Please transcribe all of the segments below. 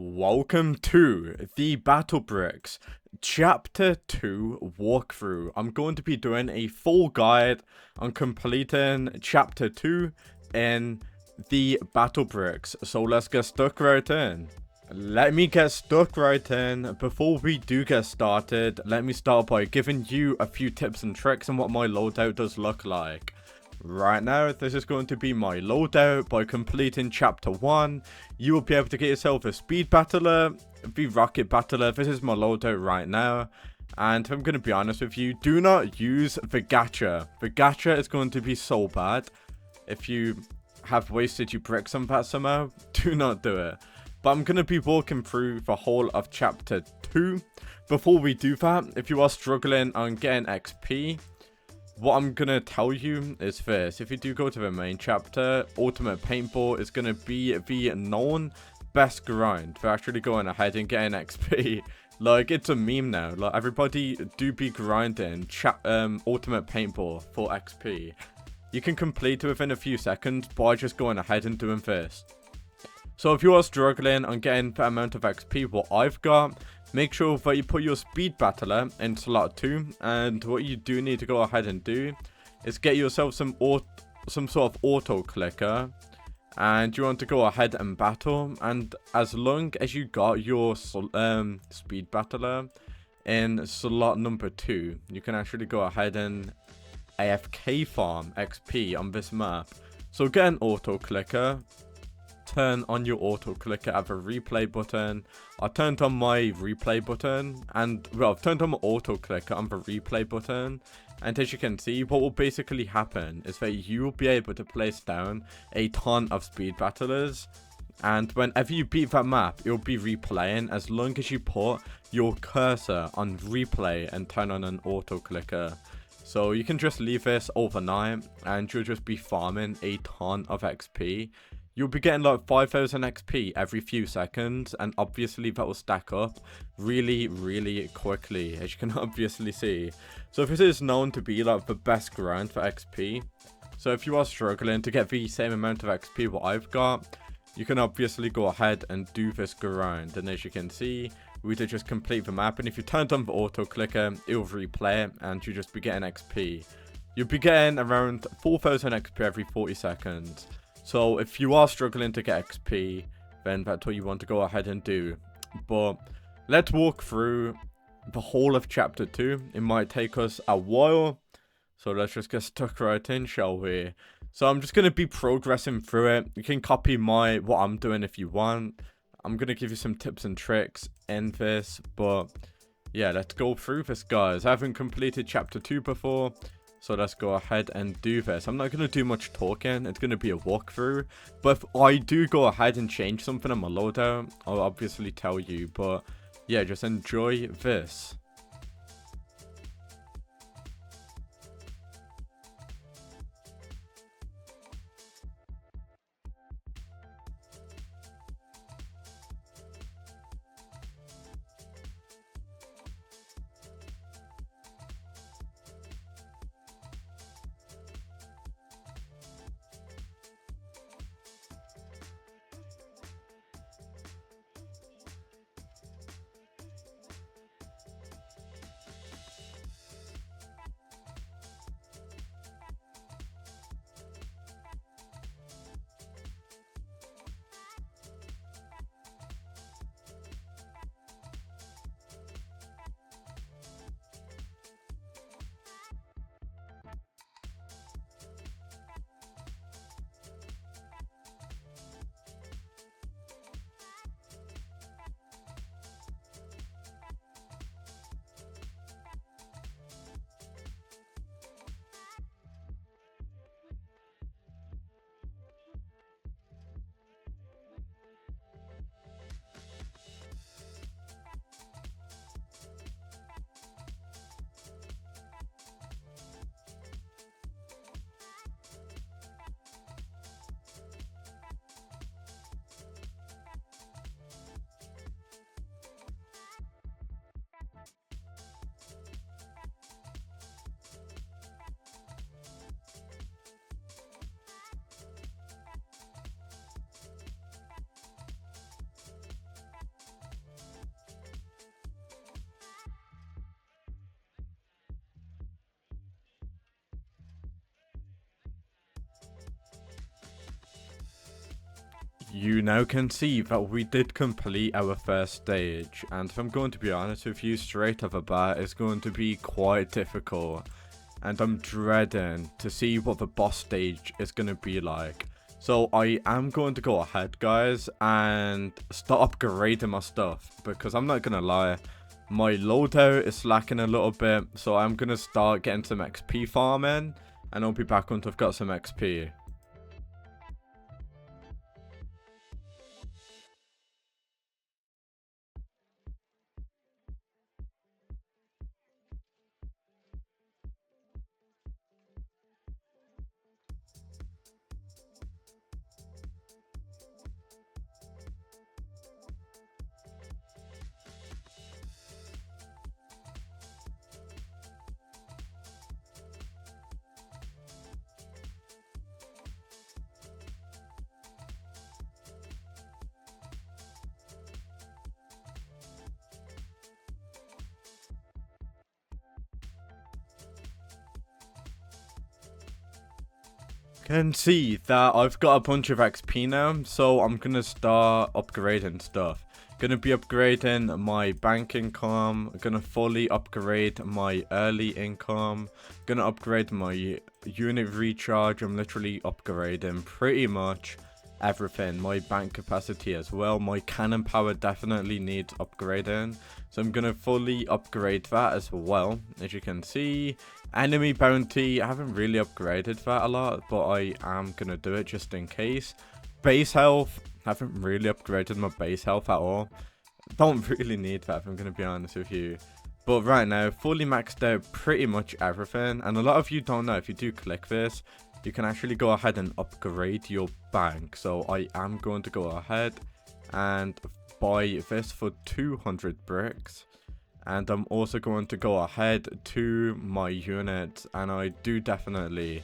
Welcome to the ROBUX Chapter 2 walkthrough. I'm going to be doing a full guide on completing Chapter 2 in the ROBUX. So let's get stuck right in. Let me get stuck right in. Before we do get started, let me start by giving you a few tips and tricks on what my loadout does look like. Right now, this is going to be my loadout. By completing Chapter 1, you will be able to get yourself a Speed Battler, the Rocket Battler. This is my loadout right now. And I'm going to be honest with you, do not use the Gacha. The Gacha is going to be so bad. If you have wasted your bricks on that somehow, do not do it. But I'm going to be walking through the whole of Chapter 2. Before we do that, if you are struggling on getting XP, what I'm going to tell you is this. If you do go to the main chapter, Ultimate Paintball is going to be the known best grind for actually going ahead and getting XP. Like, it's a meme now. Like, everybody do be grinding Ultimate Paintball for XP. You can complete it within a few seconds by just going ahead and doing this. So if you are struggling on getting the amount of XP what I've got, make sure that you put your Speed Battler in slot 2, and what you do need to go ahead and do is get yourself some sort of auto clicker, and you want to go ahead and battle. And as long as you got your Speed Battler in slot number 2, you can actually go ahead and AFK farm XP on this map. So get an auto clicker. Turn on your auto clicker at the replay button. I turned on my replay button, and well, I've turned on my auto clicker on the replay button, and as you can see, what will basically happen is that you will be able to place down a ton of speed battlers, and whenever you beat that map, it will be replaying as long as you put your cursor on replay and turn on an auto clicker. So you can just leave this overnight and you'll just be farming a ton of XP. You'll be getting like 5,000 XP every few seconds, and obviously that will stack up really quickly, as you can obviously see. So this is known to be like the best grind for XP. So if you are struggling to get the same amount of XP what I've got, you can obviously go ahead and do this grind. And as you can see, we did just complete the map, and if you turned on the auto clicker, it will replay it and you'll just be getting XP. You'll be getting around 4,000 XP every 40 seconds. So if you are struggling to get XP, then that's what you want to go ahead and do. But let's walk through the whole of Chapter 2. It might take us a while, so let's just get stuck right in, shall we? So I'm just going to be progressing through it. You can copy what I'm doing if you want. I'm going to give you some tips and tricks in this, but yeah, let's go through this, guys. I haven't completed Chapter 2 before, so let's go ahead and do this. I'm not going to do much talking. It's going to be a walkthrough. But if I do go ahead and change something on my loadout, I'll obviously tell you. But yeah, just enjoy this. You now can see that we did complete our first stage, and if I'm going to be honest with you, straight off the bat, it's going to be quite difficult, and I'm dreading to see what the boss stage is going to be like. So I am going to go ahead, guys, and start upgrading my stuff, because I'm not going to lie, my loadout is lacking a little bit, so I'm going to start getting some XP farming, and I'll be back once I've got some XP. Can see that I've got a bunch of XP now, so I'm gonna start upgrading stuff. Gonna be upgrading my bank income, gonna fully upgrade my early income, gonna upgrade my unit recharge. I'm literally upgrading pretty much everything. My bank capacity as well. My cannon power definitely needs upgrading, so I'm gonna fully upgrade that as well. As you can see, enemy bounty, I haven't really upgraded that a lot, but I am gonna do it just in case. Base health, I haven't really upgraded my base health at all. Don't really need that if I'm gonna be honest with you. But right now, fully maxed out pretty much everything, and a lot of you don't know, if you do click this, you can actually go ahead and upgrade your bank. So I am going to go ahead and buy this for 200 bricks. And I'm also going to go ahead to my units, and I do definitely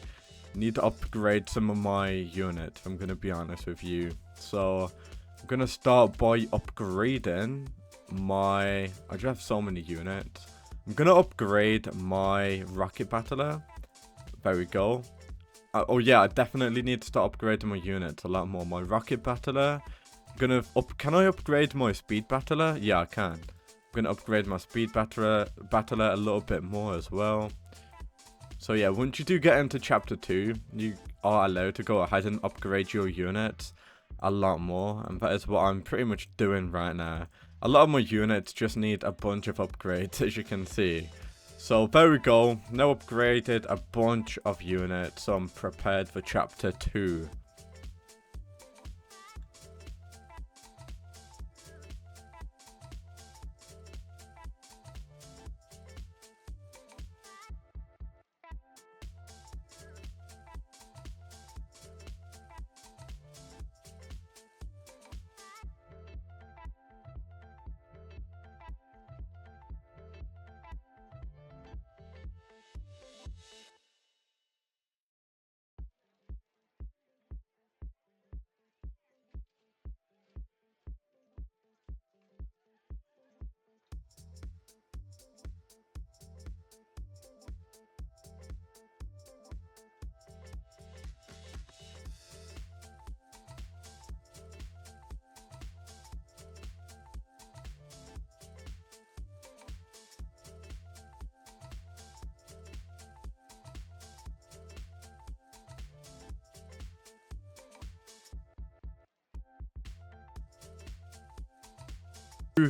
need to upgrade some of my units, if I'm going to be honest with you. So I'm going to start by upgrading my... I just have so many units. I'm going to upgrade my rocket battler. There we go. Oh yeah, I definitely need to start upgrading my units a lot more. My rocket battler. Can I upgrade my speed battler? Yeah, I can. I'm gonna upgrade my speed battler a little bit more as well. So yeah, once you do get into chapter 2, you are allowed to go ahead and upgrade your units a lot more, and that is what I'm pretty much doing right now. A lot of my units just need a bunch of upgrades, as you can see. So there we go, now upgraded a bunch of units, so I'm prepared for chapter 2.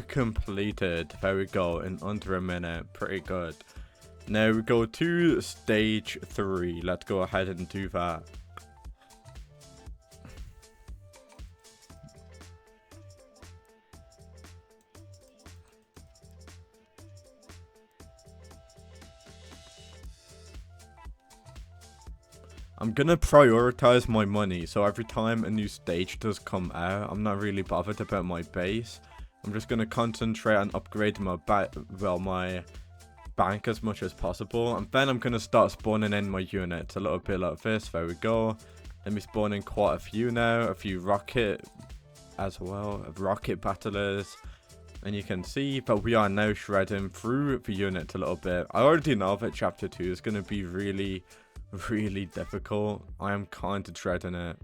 Completed. There we go, in under a minute. Pretty good. Now we go to stage 3. Let's go ahead and do that. I'm gonna prioritize my money, so every time a new stage does come out, I'm not really bothered about my base. I'm just gonna concentrate on upgrading my bank as much as possible, and then I'm gonna start spawning in my units a little bit like this. There we go. Let me spawn in quite a few now, a few rocket as well, rocket battlers, and you can see that we are now shredding through the units a little bit. I already know that chapter 2 is gonna be really difficult. I am kind of dreading it.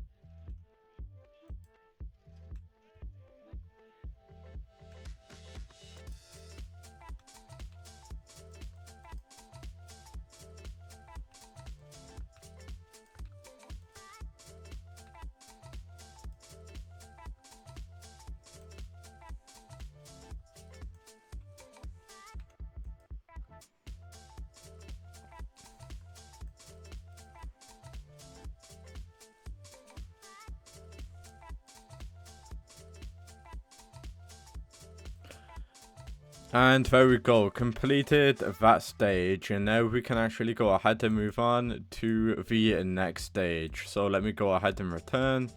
And there we go, completed that stage, and now we can actually go ahead and move on to the next stage. So let me go ahead and return,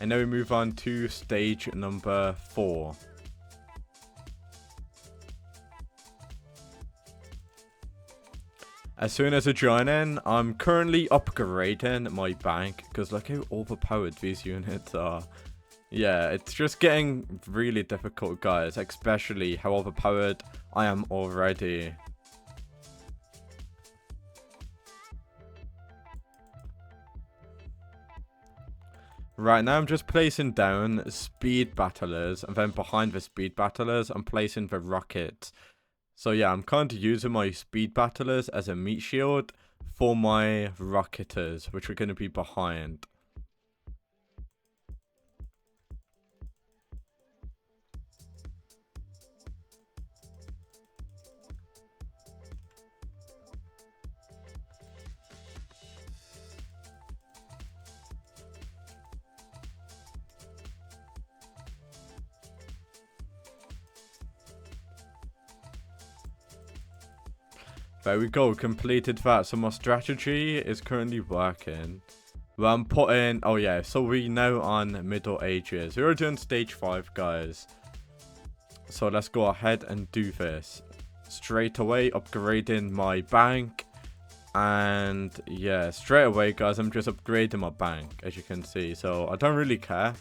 and now we move on to stage number 4. As soon as I join in, I'm currently upgrading my bank, because look how overpowered these units are. Yeah, it's just getting really difficult, guys, especially how overpowered I am already. Right now I'm just placing down speed battlers, and then behind the speed battlers I'm placing the rockets. So yeah, I'm kind of using my speed battlers as a meat shield for my rocketers, which are going to be behind. There we go, completed that. So my strategy is currently working. Well, I'm putting, oh yeah, so we now on Middle Ages. We're doing stage 5, guys. So let's go ahead and do this. Straight away, upgrading my bank. And yeah, straight away, guys, I'm just upgrading my bank, as you can see. So I don't really care.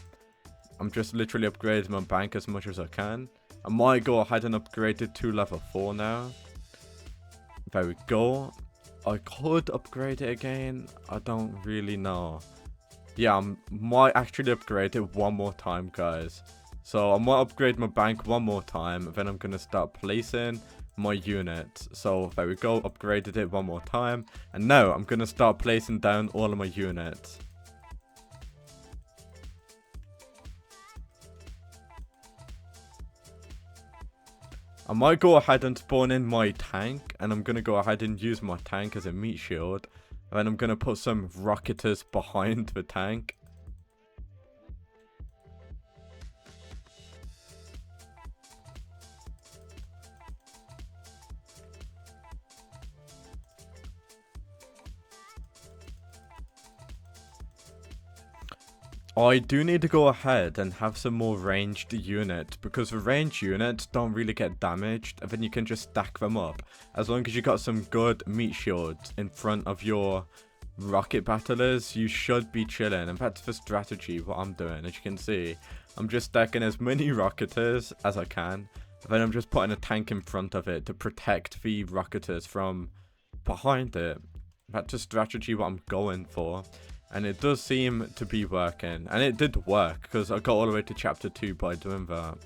I'm just literally upgrading my bank as much as I can. I might go ahead and upgrade it to level 4 now. There we go. I could upgrade it again. I don't really know. Yeah, I might actually upgrade it one more time, guys. So I might upgrade my bank one more time. Then I'm going to start placing my units. So there we go. Upgraded it one more time. And now I'm going to start placing down all of my units. I might go ahead and spawn in my tank, and I'm going to go ahead and use my tank as a meat shield. And then I'm going to put some rocketers behind the tank. I do need to go ahead and have some more ranged units, because the ranged units don't really get damaged, and then you can just stack them up. As long as you got some good meat shields in front of your rocket battlers, you should be chilling. And that's the strategy, what I'm doing. As you can see, I'm just stacking as many rocketers as I can, and then I'm just putting a tank in front of it to protect the rocketers from behind it. That's a strategy what I'm going for. And it does seem to be working. And it did work, because I got all the way to chapter 2 by doing that.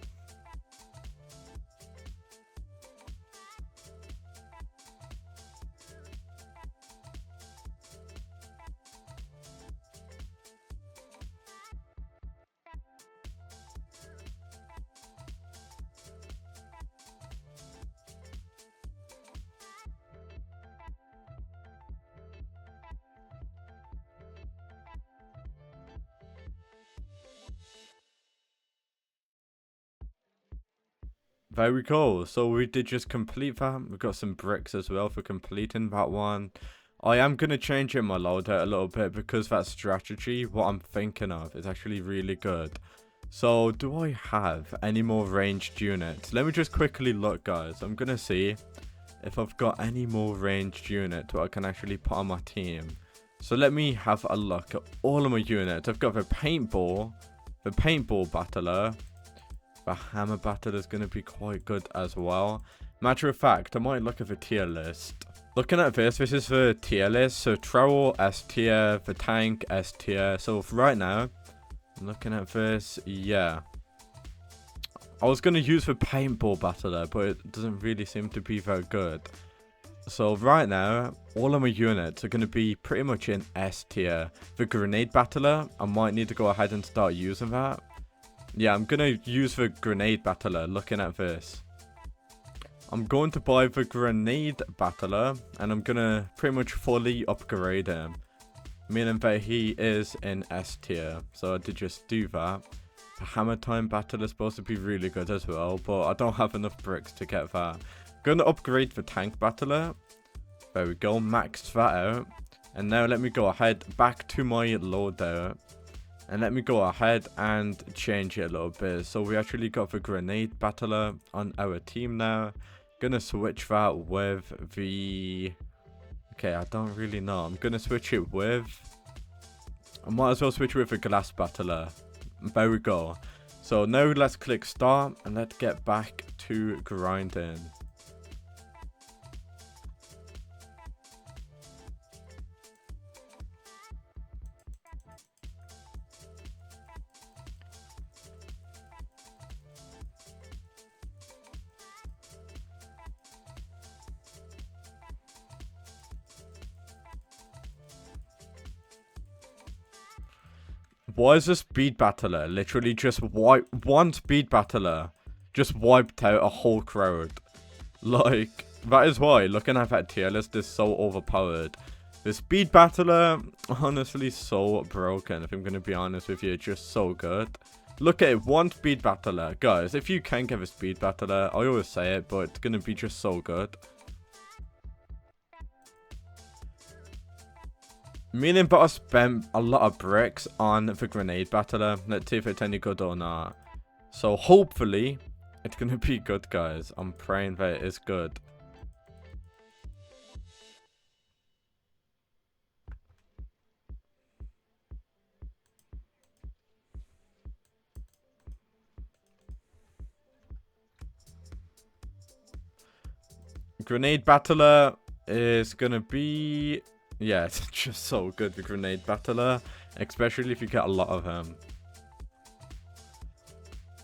There we go. So we did just complete that. We got some bricks as well for completing that one. I am going to change in my loadout a little bit, because that strategy, what I'm thinking of, is actually really good. So do I have any more ranged units? Let me just quickly look, guys. I'm going to see if I've got any more ranged units that I can actually put on my team. So let me have a look at all of my units. I've got the paintball battler. The hammer battler is going to be quite good as well. Matter of fact, I might look at the tier list. Looking at this is the tier list. So Trowel S tier, the tank S tier. So for right now, I'm looking at this, yeah. I was going to use the paintball battler, but it doesn't really seem to be very good. So right now, all of my units are going to be pretty much in S tier. The grenade battler, I might need to go ahead and start using that. Yeah, I'm going to use the grenade battler, looking at this. I'm going to buy the grenade battler, and I'm going to pretty much fully upgrade him. Meaning that he is in S tier. So I did just do that. The hammer time battle is supposed to be really good as well, but I don't have enough bricks to get that. Gonna upgrade the tank battler. There we go, maxed that out. And now let me go ahead back to my loadout. And let me go ahead and change it a little bit. So we actually got the grenade battler on our team now. Gonna switch that with the... Okay, I don't really know. I'm gonna switch it with... I might as well switch with the glass battler. There we go. So now let's click start and let's get back to grinding. Why is a speed battler literally just one speed battler just wiped out a whole crowd? Like, that is why looking at that tier list is so overpowered. The speed battler, honestly, so broken. If I'm gonna be honest with you, just so good. Look at it, one speed battler, guys. If you can get a speed battler, I always say it, but it's gonna be just so good. Meaning, but I spent a lot of bricks on the grenade battler. Let's see if it's any good or not. So hopefully, it's gonna be good, guys. I'm praying that it is good. Grenade battler is gonna be... Yeah, it's just so good, the grenade battler. Especially if you get a lot of them.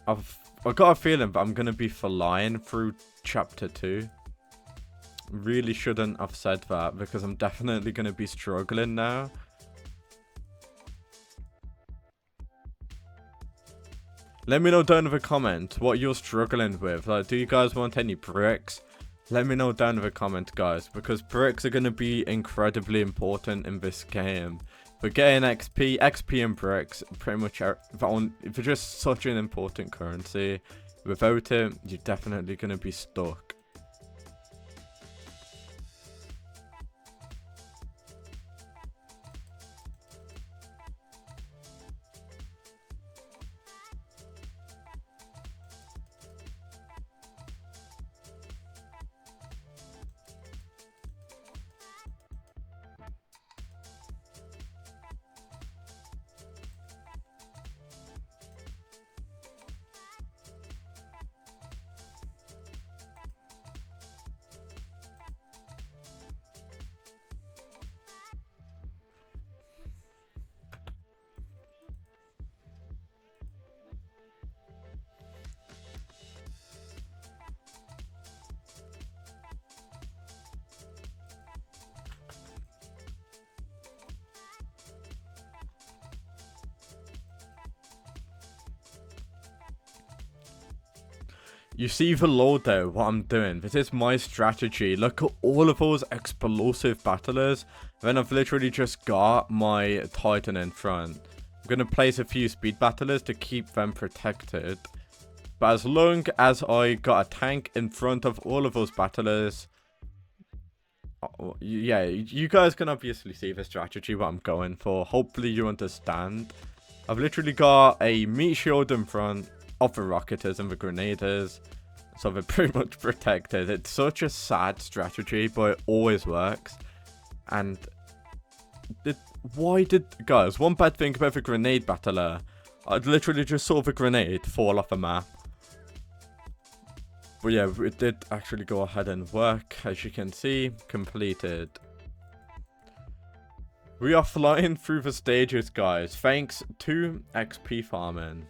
I've got a feeling that I'm going to be flying through chapter 2. Really shouldn't have said that, because I'm definitely going to be struggling now. Let me know down in the comments what you're struggling with. Like, do you guys want any bricks? Let me know down in the comments, guys, because bricks are going to be incredibly important in this game. For getting XP and bricks pretty much are they're just such an important currency. Without it, you're definitely going to be stuck. You see the loadout, what I'm doing. This is my strategy. Look at all of those explosive battlers. Then I've literally just got my Titan in front. I'm going to place a few speed battlers to keep them protected. But as long as I got a tank in front of all of those battlers... yeah, you guys can obviously see the strategy, what I'm going for. Hopefully you understand. I've literally got a meat shield in front of the rocketers and the grenaders, so they're pretty much protected. It's such a sad strategy, but it always works. And guys, one bad thing about the grenade battler, I'd literally just saw the grenade fall off the map. But yeah, it did actually go ahead and work, as you can see. Completed. We are flying through the stages, guys, thanks to XP farming.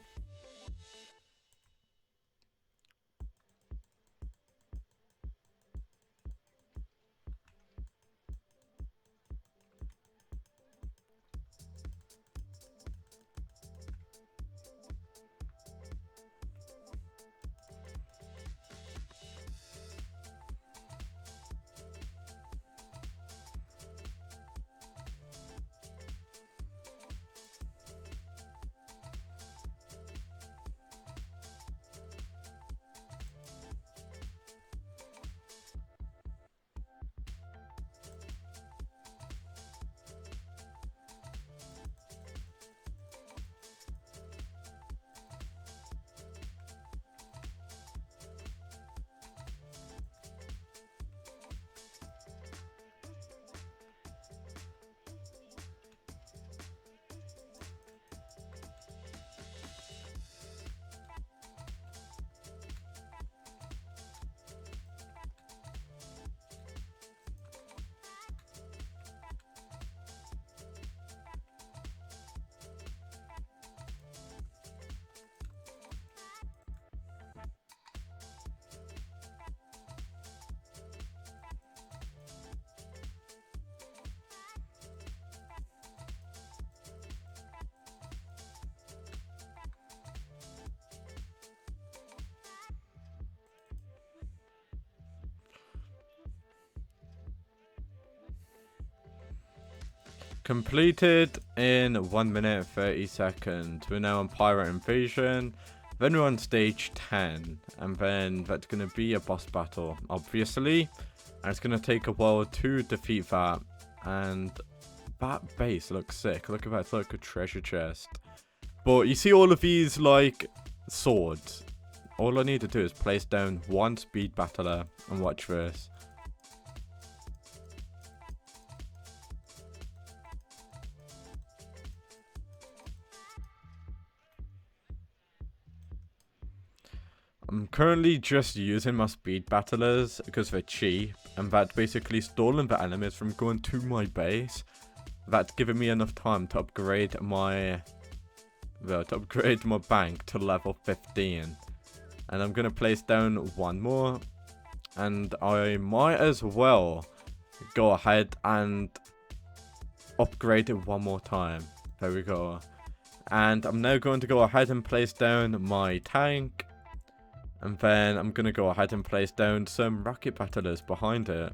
Completed in 1 minute 30 seconds. We're now on Pirate Invasion. Then we're on stage 10. And then that's going to be a boss battle, obviously. And it's going to take a while to defeat that. And that base looks sick. Look at that. It's like a treasure chest. But you see all of these, like, swords. All I need to do is place down one speed battler and watch this. I'm currently just using my speed battlers because they're cheap, and that's basically stalling the enemies from going to my base. That's giving me enough time to upgrade my bank to level 15. And I'm gonna place down one more, and I might as well go ahead and upgrade it one more time. There we go. And I'm now going to go ahead and place down my tank. And then I'm going to go ahead and place down some rocket battlers behind it.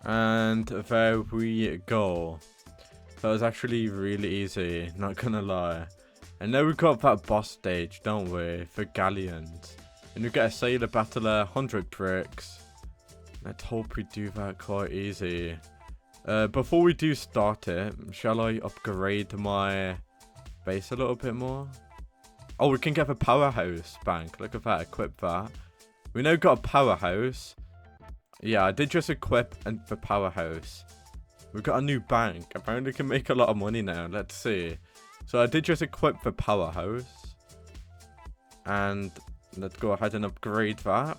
And there we go. That was actually really easy, not gonna lie. And now we've got that boss stage, don't we? For galleons. And we get a sailor battler, 100 bricks. Let's hope we do that quite easy. Before we do start it, shall I upgrade my base a little bit more? Oh, we can get the powerhouse bank. Look at that, equip that. We now got a powerhouse. Yeah, I did just equip the powerhouse. We've got a new bank. Apparently can make a lot of money now. Let's see. So I did just equip the powerhouse. And let's go ahead and upgrade that.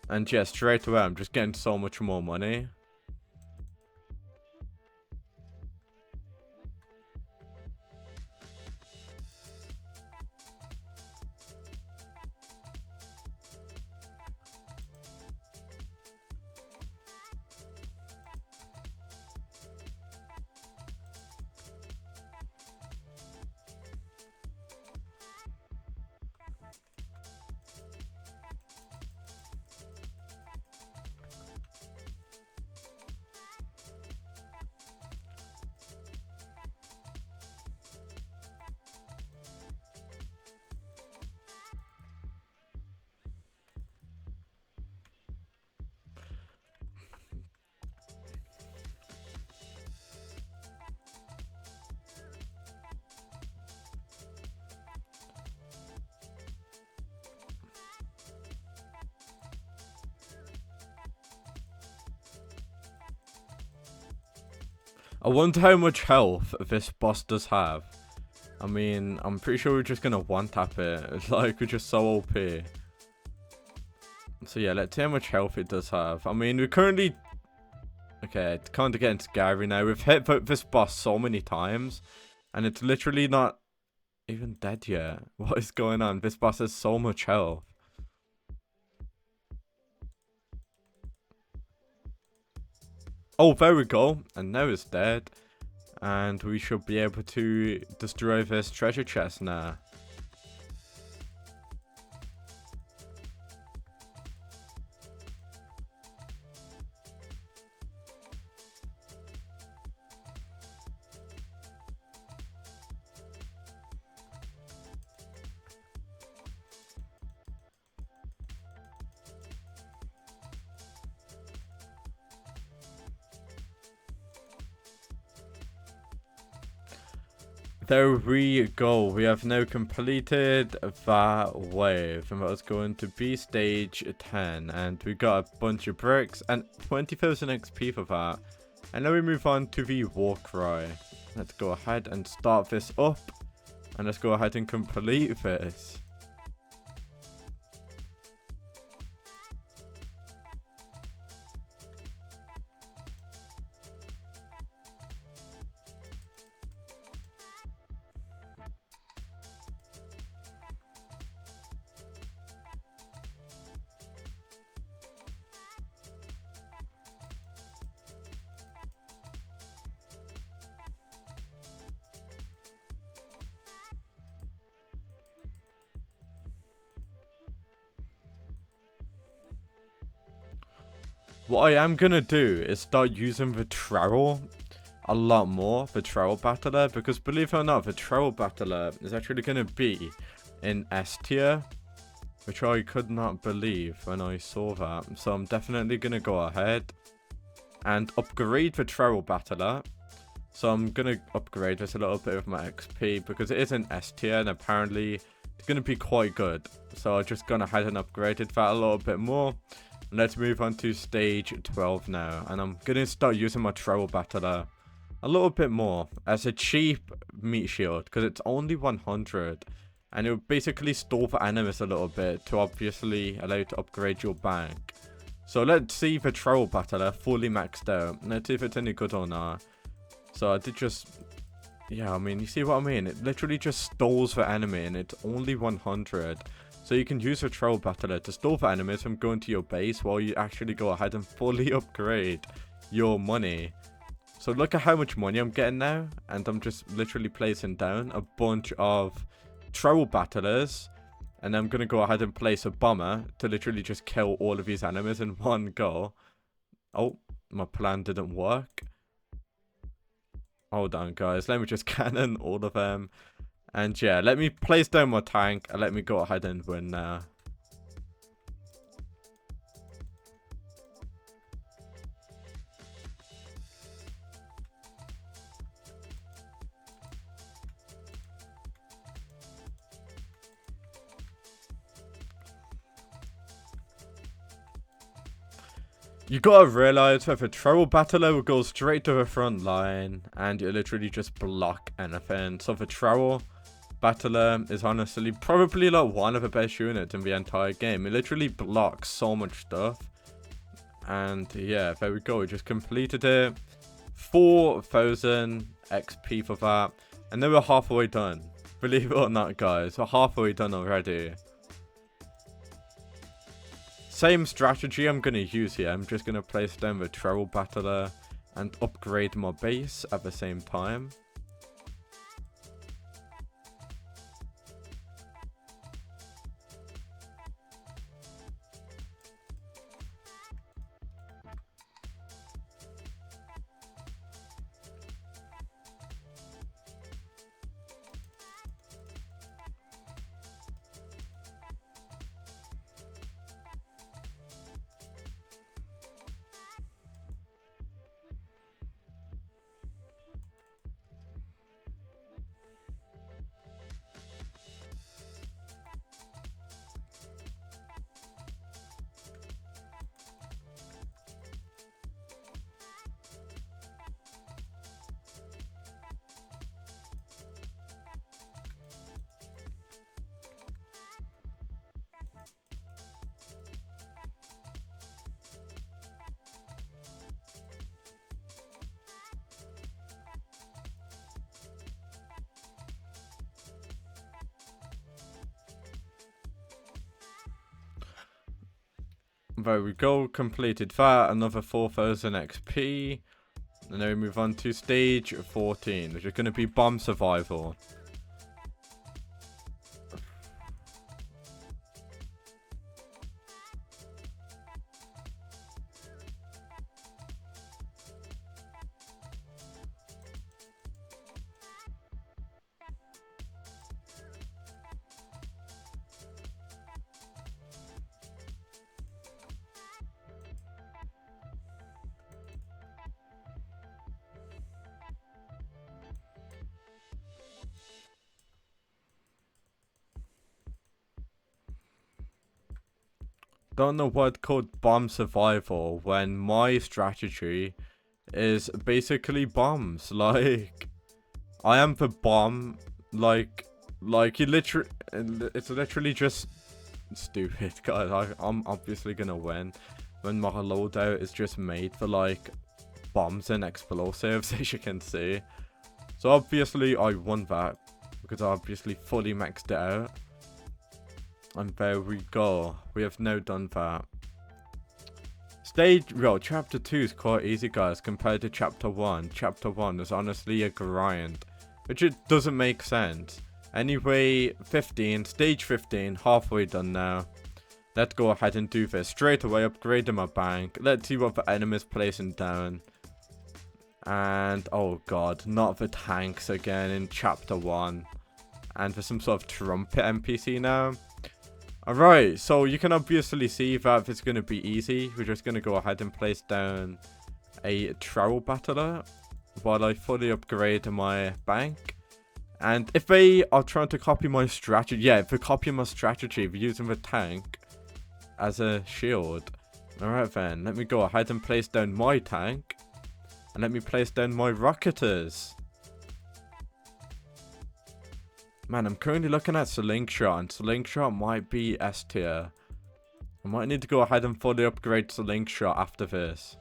And yeah, straight away I'm just getting so much more money. I wonder how much health this boss does have. I mean, I'm pretty sure we're just gonna one-tap it. It's like, we're just so OP. So yeah, let's see how much health it does have. I mean, we're currently... Okay, it's kind of getting scary now. We've hit this boss so many times. And it's literally not even dead yet. What is going on? This boss has so much health. Oh, there we go. And now it's dead. And we should be able to destroy this treasure chest now. There we go. We have now completed that wave, and that was going to be stage 10, and we got a bunch of bricks and 20,000 XP for that. And now we move on to the walkthrough. Let's go ahead and start this up, and let's go ahead and complete this. What I am going to do is start using the trowel a lot more, the trowel battler, because believe it or not, the trowel battler is actually going to be in S tier, which I could not believe when I saw that. So I'm definitely going to go ahead and upgrade the trowel battler. So I'm going to upgrade this a little bit with my XP because it is in S tier and apparently it's going to be quite good. So I'm just going ahead and upgraded that a little bit more. Let's move on to stage 12 now, and I'm going to start using my trowel battler a little bit more as a cheap meat shield because it's only 100, and it will basically stall the enemies a little bit to obviously allow you to upgrade your bank. So let's see the trowel battler fully maxed out. Let's see if it's any good or not. So I did just, yeah, I mean, you see what I mean? It literally just stalls the enemy, and it's only 100. So you can use a trowel battler to stall the enemies from going to your base while you actually go ahead and fully upgrade your money. So look at how much money I'm getting now, and I'm just literally placing down a bunch of trowel battlers, and I'm going to go ahead and place a bomber to literally just kill all of these enemies in one go. Oh, my plan didn't work. Hold on, guys. Let me just cannon all of them. And yeah, let me place down my tank and let me go ahead and win now. You gotta realize that the trowel battler will go straight to the front line and you literally just block anything. So the trowel battler is honestly probably like one of the best units in the entire game. It literally blocks so much stuff. And yeah, there we go. We just completed it. 4,000 XP for that. And then we're halfway done. Believe it or not, guys. We're halfway done already. Same strategy I'm going to use here. I'm just going to place down the trowel battler and upgrade my base at the same time. There we go, completed that, another 4,000 XP. And then we move on to stage 14, which is going to be bomb survival. don't know why it's called bomb survival when my strategy is basically bombs. Like, I am the bomb. Like you literally, it's literally just stupid, guys. I'm obviously gonna win when my loadout is just made for like bombs and explosives, as you can see. So obviously I won that because I obviously fully maxed it out. And there we go. We have now done that. Chapter 2 is quite easy, guys, compared to Chapter 1. Chapter 1 is honestly a grind, which it doesn't make sense. Anyway, stage 15, halfway done now. Let's go ahead and do this. Straight away, upgrading my bank. Let's see what the enemy's placing down. And, oh god, not the tanks again in Chapter 1. And there's some sort of trumpet NPC now. Alright, so you can obviously see that it's going to be easy. We're just going to go ahead and place down a trowel battler while I fully upgrade my bank. And if they are trying to copy my strategy, yeah, if they're copying my strategy, they're using the tank as a shield. Alright then, let me go ahead and place down my tank. And let me place down my rocketers. Man, I'm currently looking at Slingshot, and Slingshot might be S tier. I might need to go ahead and fully upgrade Slingshot after this.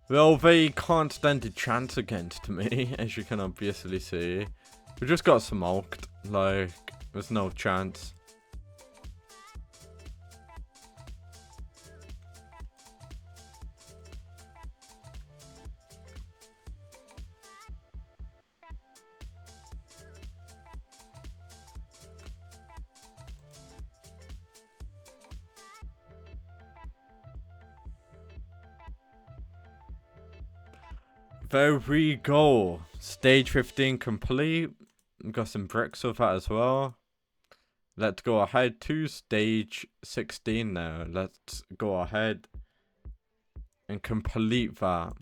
Well, they can't stand a chance against me, as you can obviously see. We just got smoked. Like, there's no chance. There we go. Stage 15 complete. Got some bricks with that as well. Let's go ahead to stage 16 now. Let's go ahead and complete that.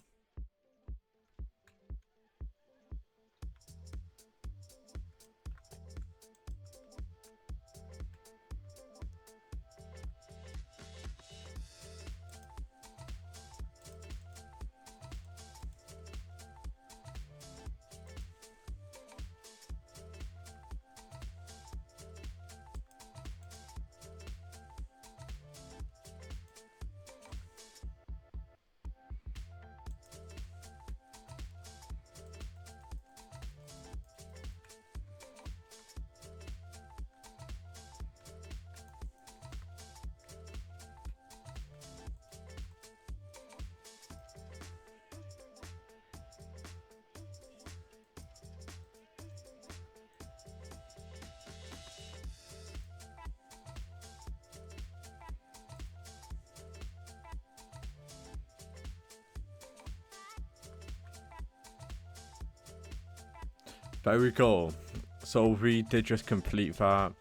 There we go. So we did just complete that.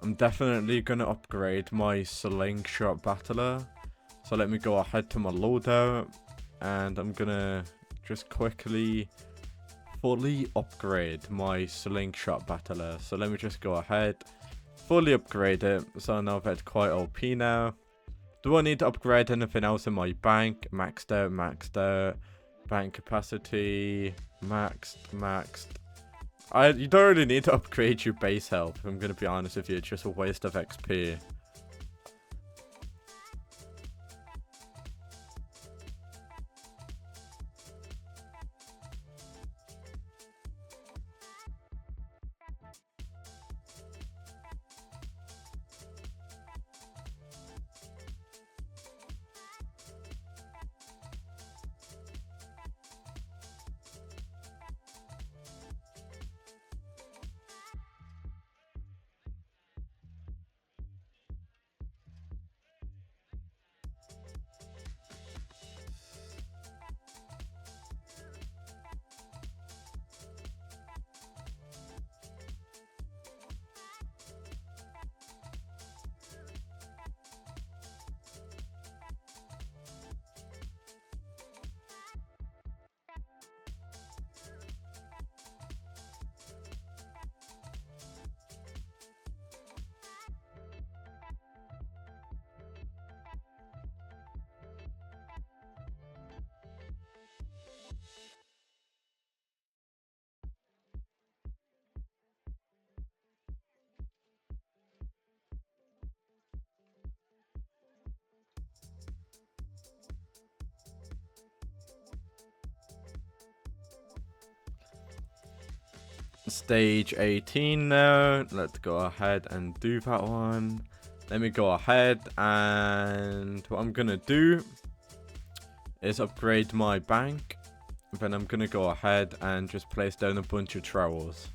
I'm definitely going to upgrade my slingshot battler. So let me go ahead to my loadout. And I'm going to just quickly fully upgrade my slingshot battler. So let me just go ahead, fully upgrade it. So I know that's quite OP now. Do I need to upgrade anything else in my bank? Maxed out, maxed out. Bank capacity, maxed. You don't really need to upgrade your base health, if I'm going to be honest with you. It's just a waste of XP. stage 18 now. Let's go ahead and do that one. Let me go ahead, and what I'm gonna do is upgrade my bank. Then I'm gonna go ahead and just place down a bunch of trowels.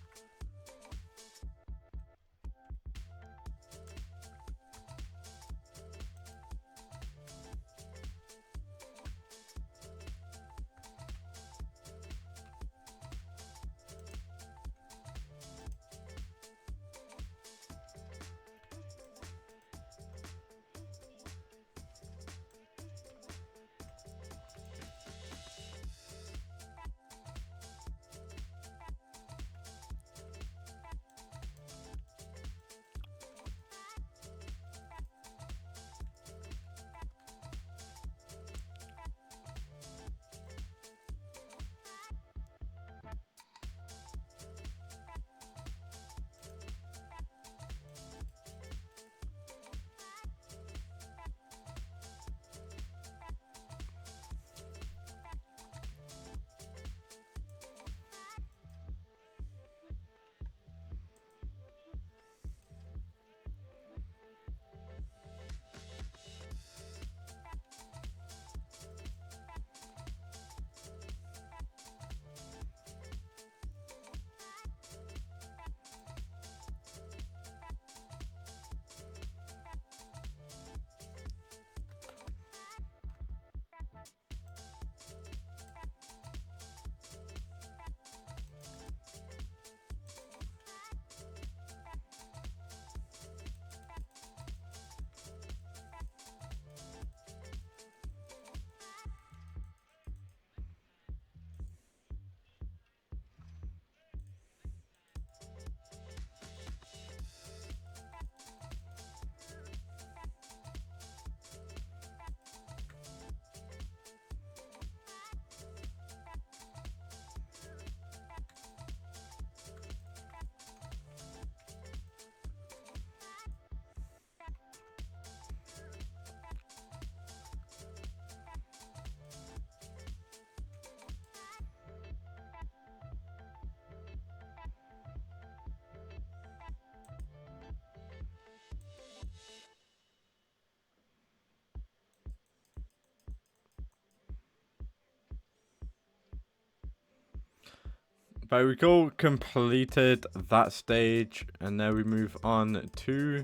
There we go, completed that stage, and now we move on to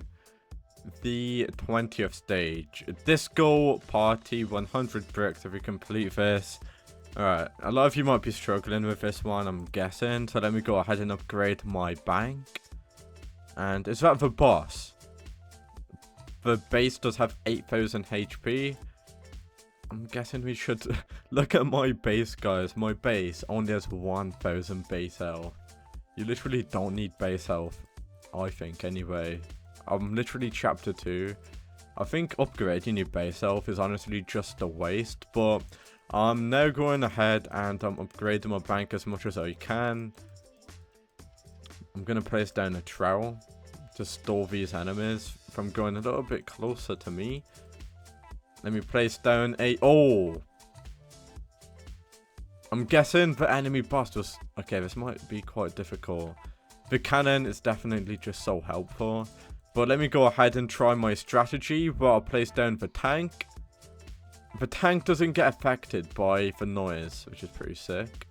the 20th stage. Disco Party 100 bricks if we complete this. Alright, a lot of you might be struggling with this one, I'm guessing, so let me go ahead and upgrade my bank. And is that the boss? The base does have 8,000 HP. I'm guessing we should look at my base, guys. My base only has 1,000 base health. You literally don't need base health, I think, anyway. I'm literally chapter 2. I think upgrading your base health is honestly just a waste, but I'm now going ahead and I'm upgrading my bank as much as I can. I'm going to place down a trowel to stall these enemies from going a little bit closer to me. Let me place down a... Oh! I'm guessing the enemy boss was... Okay, this might be quite difficult. The cannon is definitely just so helpful. But let me go ahead and try my strategy where I'll place down the tank. The tank doesn't get affected by the noise, which is pretty sick.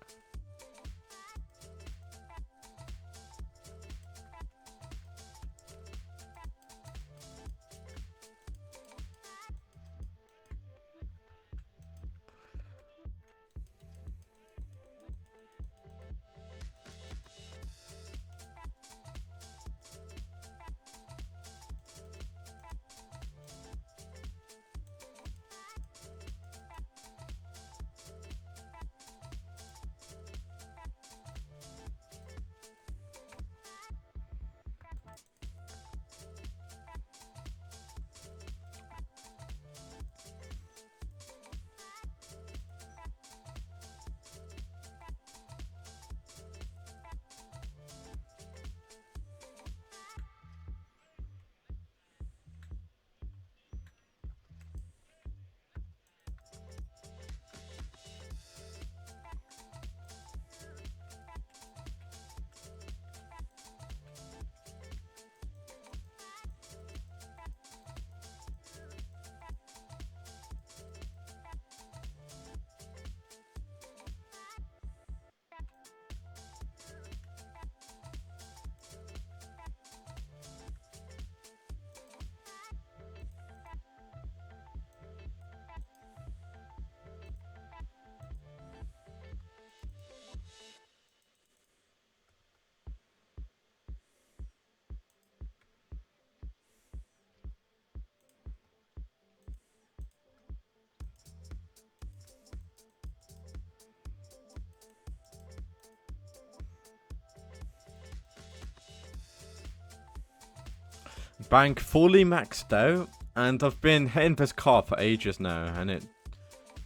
bank fully maxed out, and I've been hitting this car for ages now, and it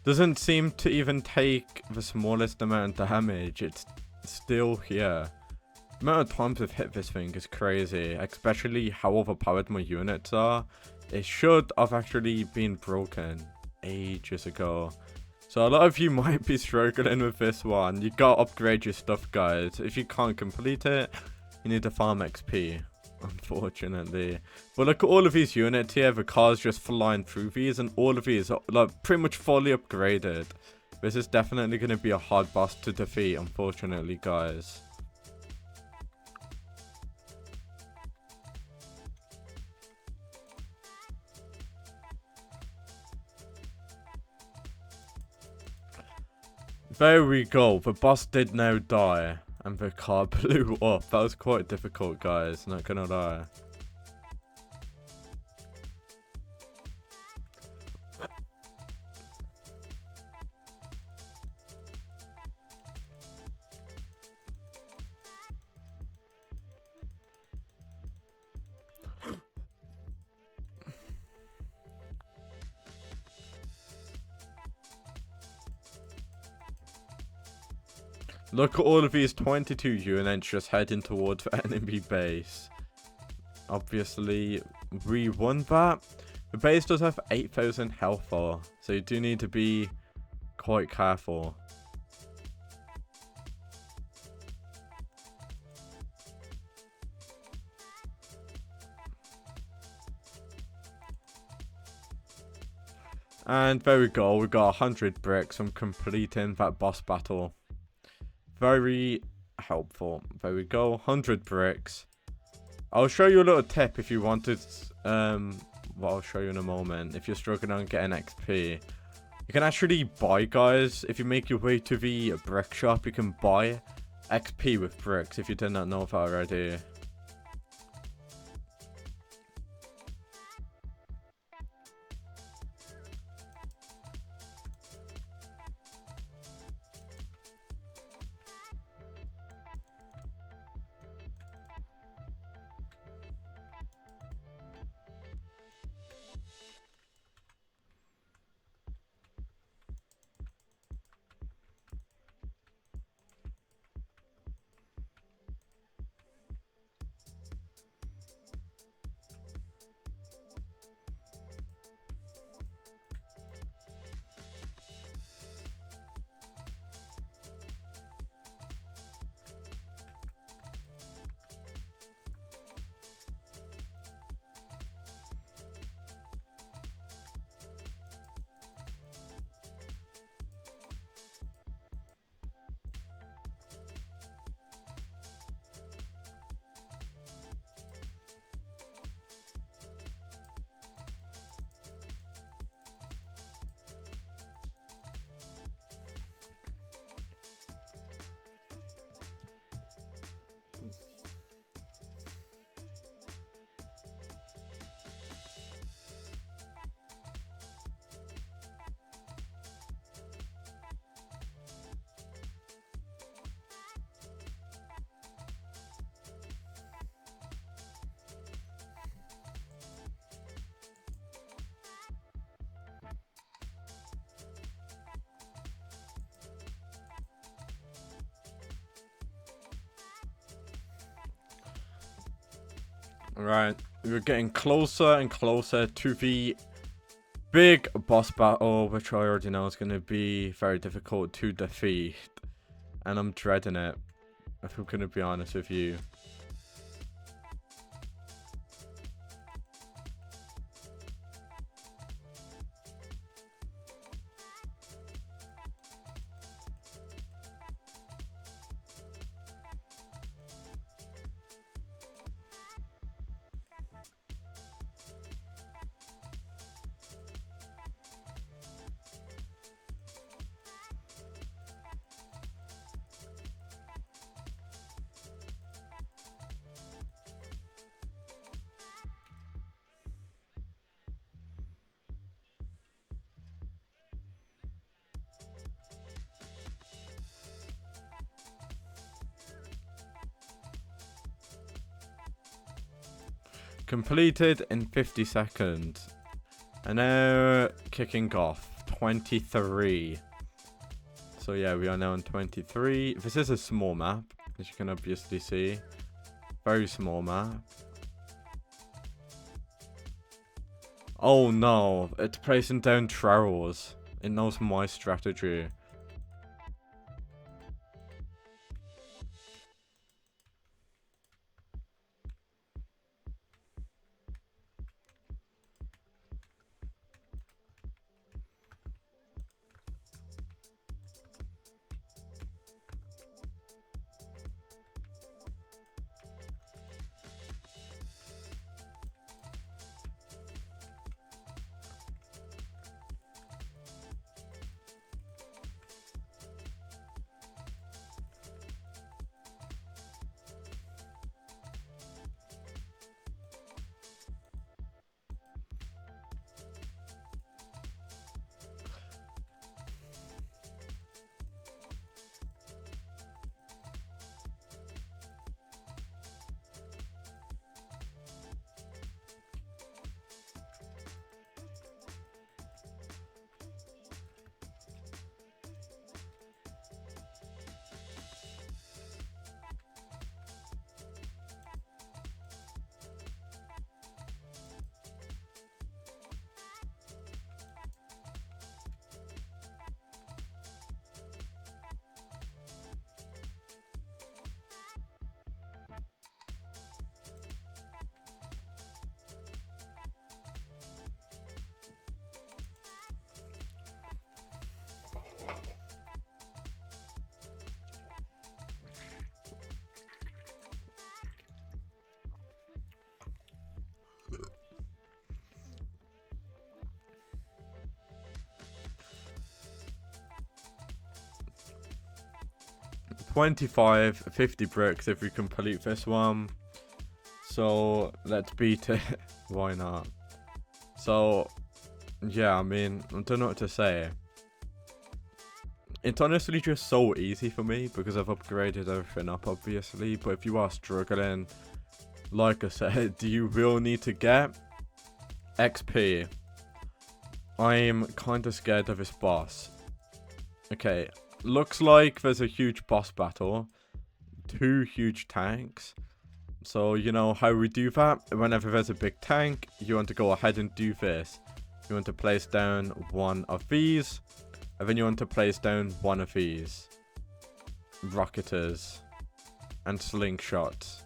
doesn't seem to even take the smallest amount of damage. It's still here. The amount of times I've hit this thing is crazy, especially how overpowered my units are. It should have actually been broken ages ago. So a lot of you might be struggling with this one. You gotta upgrade your stuff, guys. If you can't complete it, you need to farm XP, unfortunately. But look at all of these units here. The car's just flying through these, and all of these are like pretty much fully upgraded. This is definitely going to be a hard boss to defeat, unfortunately, guys. There we go. The boss did now die, and the car blew up. That was quite difficult, guys. Not gonna lie. Look at all of these 22 units just heading towards the enemy base. Obviously, we won that. The base does have 8,000 health though, so you do need to be quite careful. And there we go, we got 100 bricks from completing that boss battle. Very helpful. There we go, 100 bricks. I'll show you a little tip if you wanted, what I'll show you in a moment. If you're struggling on getting XP, you can actually buy, guys. If you make your way to the brick shop, you can buy XP with bricks, if you did not know that already. Right, we're getting closer and closer to the big boss battle, which I already know is going to be very difficult to defeat. And I'm dreading it, if I'm going to be honest with you. Completed in 50 seconds. And now kicking off. 23. So yeah, we are now on 23. This is a small map, as you can obviously see. Very small map. Oh no, it's placing down trowels. It knows my strategy. $25.50 bricks if we complete this one. So let's beat it. Why not? So yeah, I mean, I don't know what to say. It's honestly just so easy for me because I've upgraded everything up, obviously. But if you are struggling, like I said, you will need to get XP. I'm kind of scared of this boss. Okay, looks like there's a huge boss battle. 2 huge tanks. So, you know how we do that? Whenever there's a big tank, you want to go ahead and do this. You want to place down one of these. And then you want to place down one of these. Rocketers. And slingshots.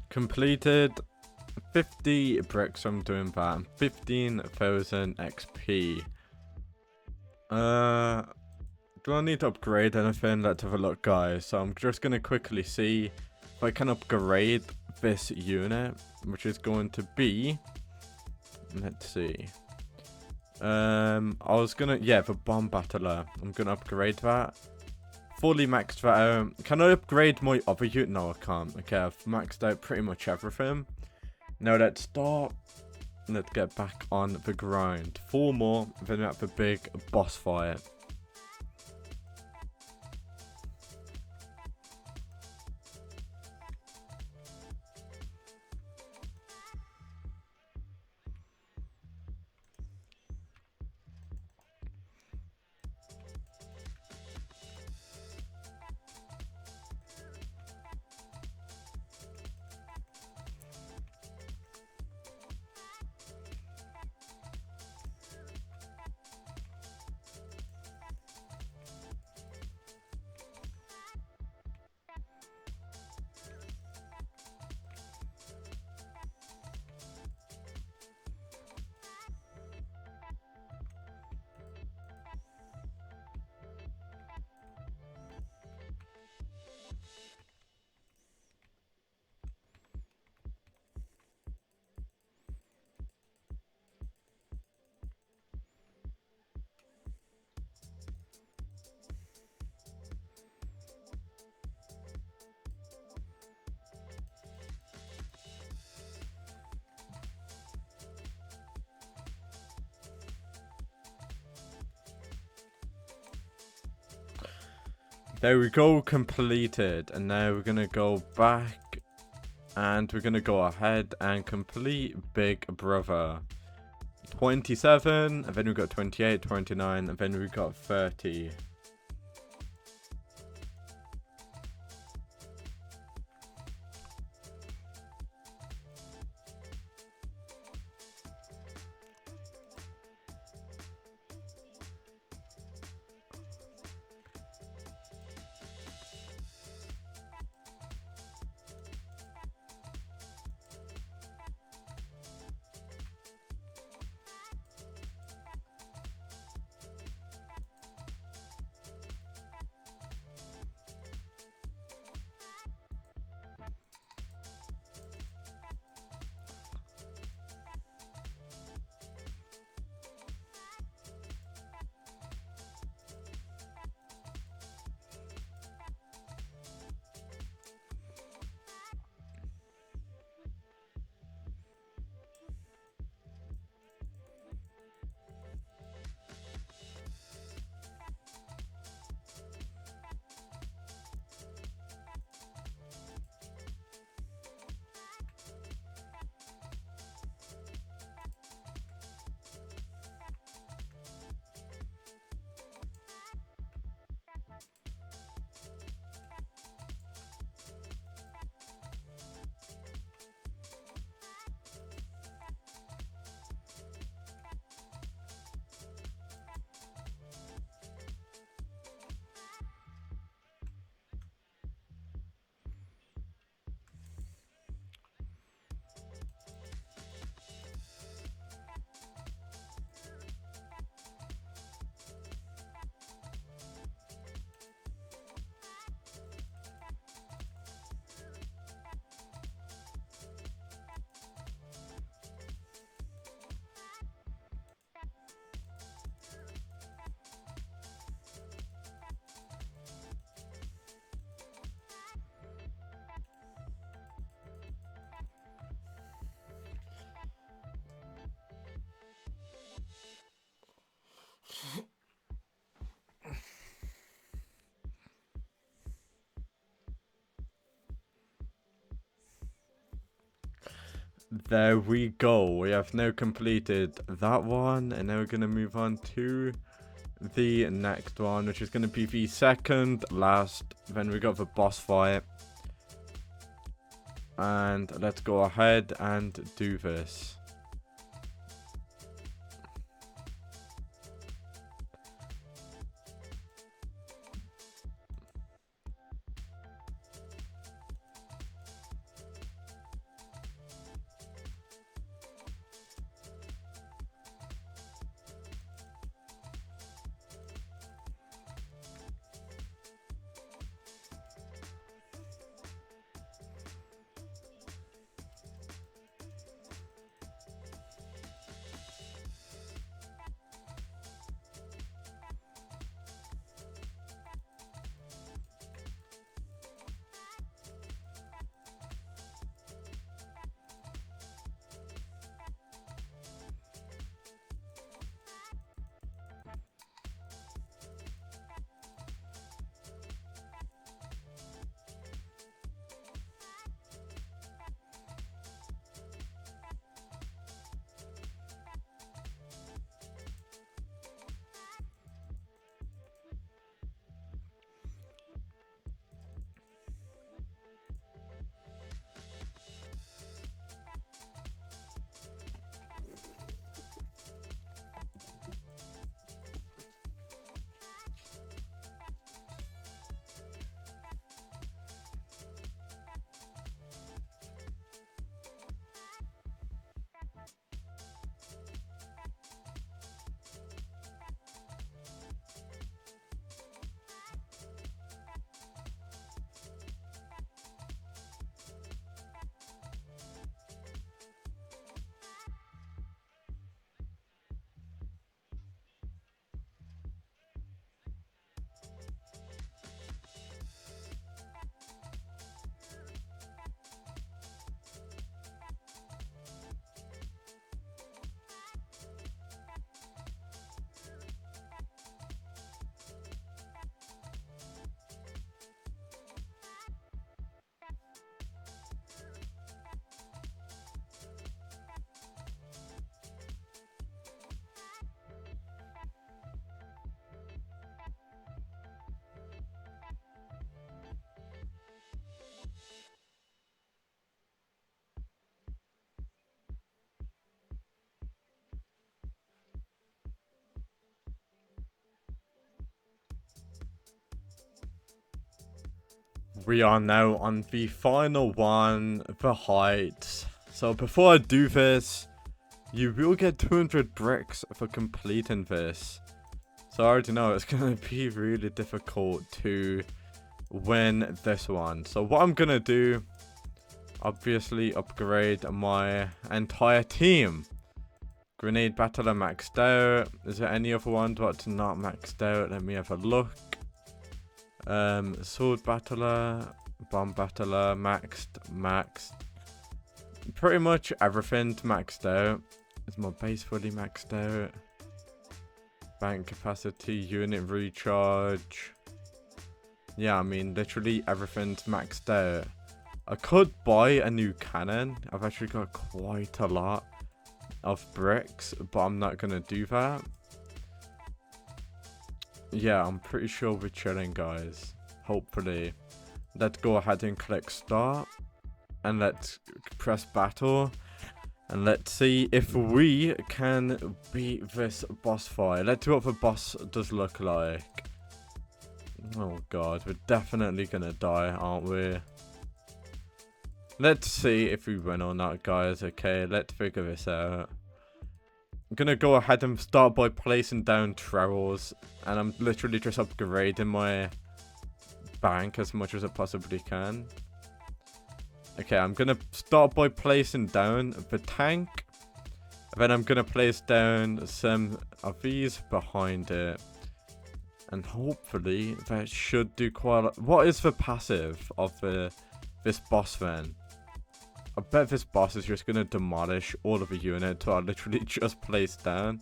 Completed 50 bricks. I'm doing that. 15,000 XP. Do I need to upgrade anything? Let's have a look, guys. So I'm just going to quickly see if I can upgrade this unit, which is going to be... Let's see. I was going to... Yeah, the bomb battler. I'm going to upgrade that. Fully maxed that out. Can I upgrade my other unit? No, I can't. Okay, I've maxed out pretty much everything. Now let's start. Let's get back on the grind. 4 more, then we have the big boss fight. There we go, completed. And now we're going to go back and we're going to go ahead and complete Big Brother. 27, and then we got 28, 29, and then we got 30. There we go. We have now completed that one, and now we're going to move on to the next one, which is going to be the second last. Then we got the boss fight. And let's go ahead and do this. we are now on the final one, the heights. So before I do this, you will get 200 bricks for completing this. So I already know it's going to be really difficult to win this one. So what I'm going to do, obviously upgrade my entire team. Grenade battler maxed out. Is there any other ones that's not maxed out? Let me have a look. Sword battler, bomb battler, maxed. Pretty much everything's maxed out. Is my base fully maxed out? Bank capacity, unit recharge. Yeah, I mean, literally everything's maxed out. I could buy a new cannon. I've actually got quite a lot of bricks, but I'm not gonna do that. Yeah, I'm pretty sure we're chilling, guys. Hopefully. Let's go ahead and click start. And let's press battle. And let's see if we can beat this boss fight. Let's see what the boss does look like. Oh god, we're definitely gonna die, aren't we? Let's see if we win or not, guys. Okay, let's figure this out. I'm gonna go ahead and start by placing down trowels. And I'm literally just upgrading my bank as much as I possibly can. Okay, I'm gonna start by placing down the tank. Then I'm gonna place down some of these behind it. And hopefully that should do quite a lot. What is the passive of this boss then? I bet this boss is just gonna demolish all of the units I literally just placed down.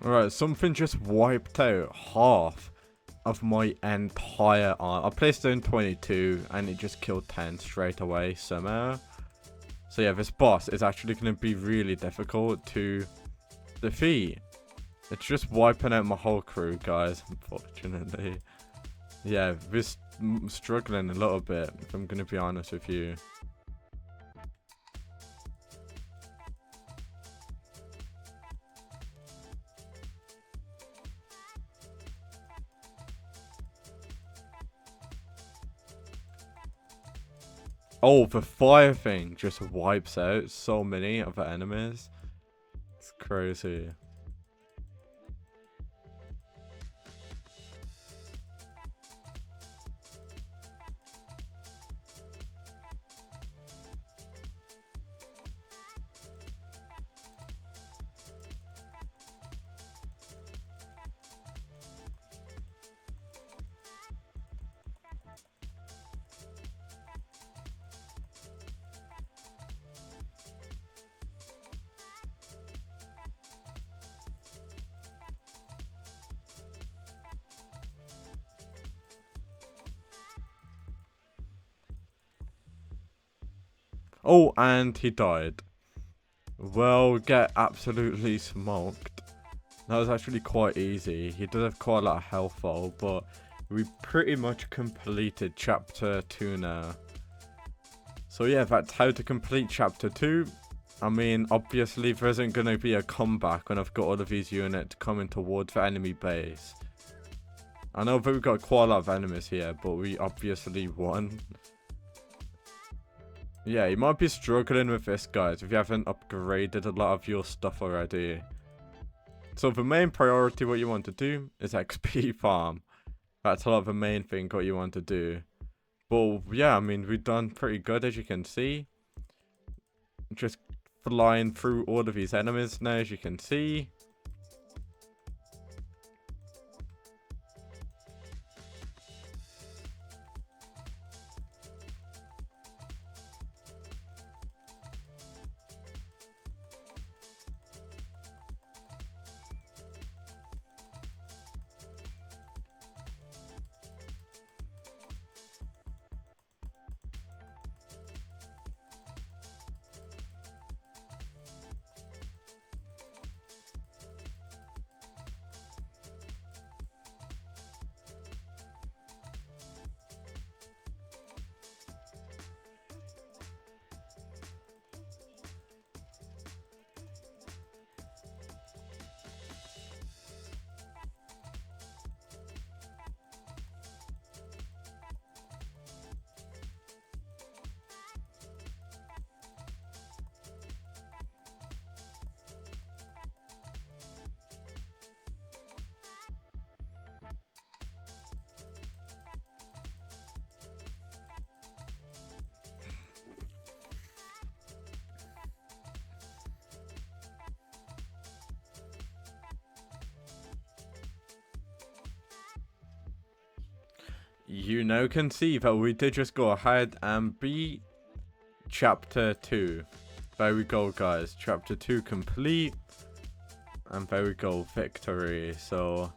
Alright, something just wiped out half of my entire arm. I placed down 22 and it just killed 10 straight away somehow. So yeah, this boss is actually going to be really difficult to defeat. It's just wiping out my whole crew, guys, unfortunately. Yeah, we're struggling a little bit, if I'm going to be honest with you. Oh, the fire thing just wipes out so many of the enemies. It's crazy. Oh, and he died. Well, get absolutely smoked. That was actually quite easy. He did have quite a lot of health though, but we pretty much completed chapter 2 now. So yeah, that's how to complete chapter 2. I mean, obviously there isn't going to be a comeback when I've got all of these units coming towards the enemy base. I know that we've got quite a lot of enemies here, but we obviously won. Yeah, you might be struggling with this, guys, if you haven't upgraded a lot of your stuff already. So the main priority, what you want to do is XP farm. That's a lot of the main thing what you want to do. But yeah, I mean, we've done pretty good, as you can see. Just flying through all of these enemies now, as you can see. You now can see that we did just go ahead and beat chapter 2. There we go, guys. Chapter 2 complete. And there we go, victory. So,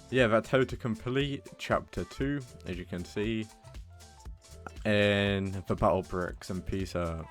yeah, that's how to complete chapter 2, as you can see, in the battle bricks. And peace out.